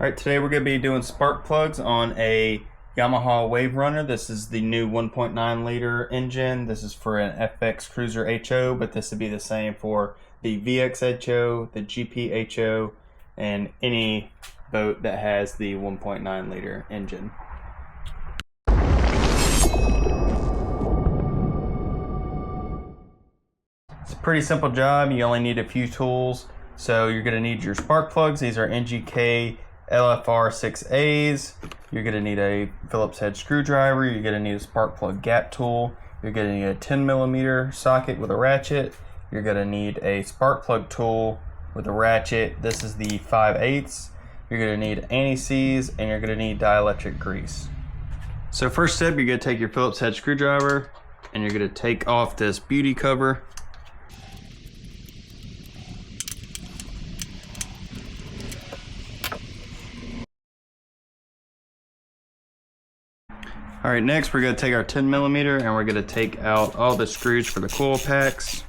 Alright, today we're going to be doing spark plugs on a Yamaha Waverunner. This is the new 1.9 liter engine. This is for an FX Cruiser HO, but this would be the same for the VX HO, the GP HO, and any boat that has the 1.9 liter engine. It's a pretty simple job. You only need a few tools. So you're going to need your spark plugs. These are NGK LFR 6As. You're going to need a Phillips head screwdriver. You're going to need a spark plug gap tool. You're going to need a 10mm socket with a ratchet. You're going to need a spark plug tool with a ratchet. This is the 5/8. You're going to need anti-seize, and you're going to need dielectric grease. So first step, you're going to take your Phillips head screwdriver and you're going to take off this beauty cover. Alright, next we're going to take our 10mm and we're going to take out all the screws for the coil packs.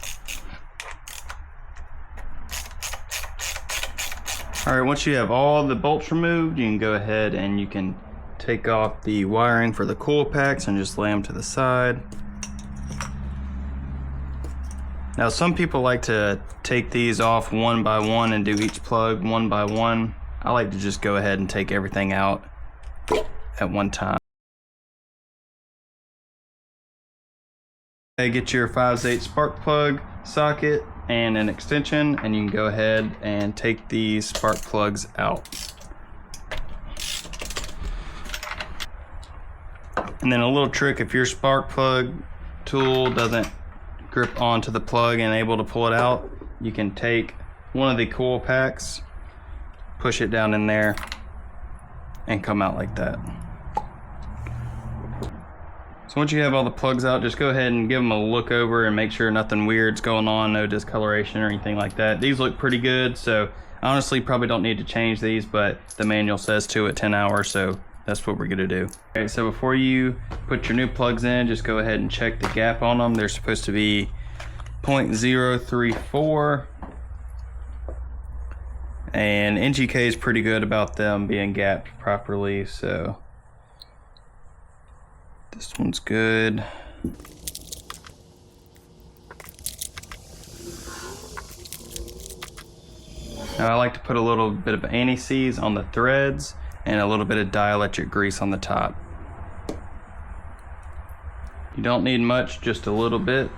Alright, once you have all the bolts removed, you can go ahead and you can take off the wiring for the coil packs and just lay them to the side. Now some people like to take these off one by one and do each plug one by one. I like to just go ahead and take everything out at one time. Get your 5/8 spark plug socket and an extension, and you can go ahead and take these spark plugs out. And then a little trick, if your spark plug tool doesn't grip onto the plug and able to pull it out, you can take one of the coil packs, push it down in there, and come out like that. So once you have all the plugs out, just go ahead and give them a look over and make sure nothing weird's going on, no discoloration or anything like that. These look pretty good, so honestly probably don't need to change these, but the manual says to at 10 hours, so that's what we're gonna do. Okay, so before you put your new plugs in, just go ahead and check the gap on them. They're supposed to be 0.034. And NGK is pretty good about them being gapped properly, so this one's good. Now I like to put a little bit of anti-seize on the threads and a little bit of dielectric grease on the top. You don't need much, just a little bit.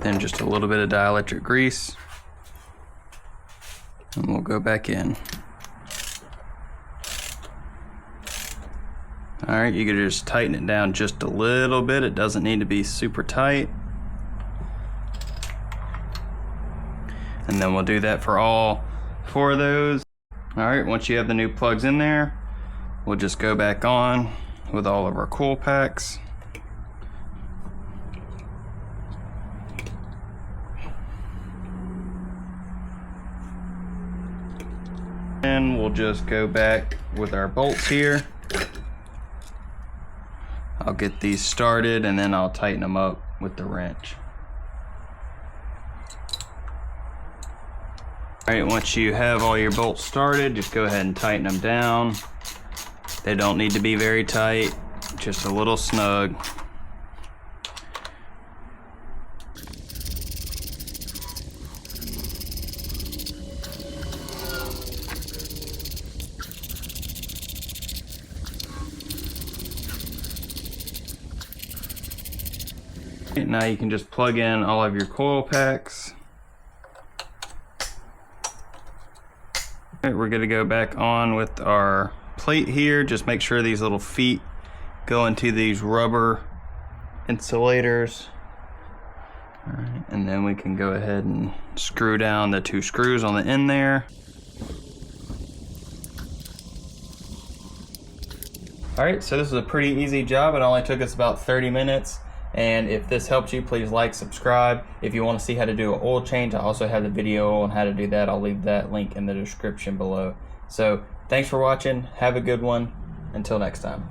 Then just a little bit of dielectric grease. And we'll go back in. Alright, you can just tighten it down just a little bit. It doesn't need to be super tight. And then we'll do that for all 4 of those. Alright, once you have the new plugs in there, we'll just go back on with all of our coil packs. And we'll just go back with our bolts here. I'll get these started and then I'll tighten them up with the wrench. Alright, once you have all your bolts started, just go ahead and tighten them down. They don't need to be very tight, just a little snug. Now you can just plug in all of your coil packs. Alright, we're going to go back on with our plate here. Just make sure these little feet go into these rubber insulators. Alright, and then we can go ahead and screw down the 2 screws on the end there. Alright, so this is a pretty easy job. It only took us about 30 minutes. And if this helps you, please like, subscribe. If you want to see how to do an oil change, I also have the video on how to do that. I'll leave that link in the description below. So thanks for watching. Have a good one. Until next time.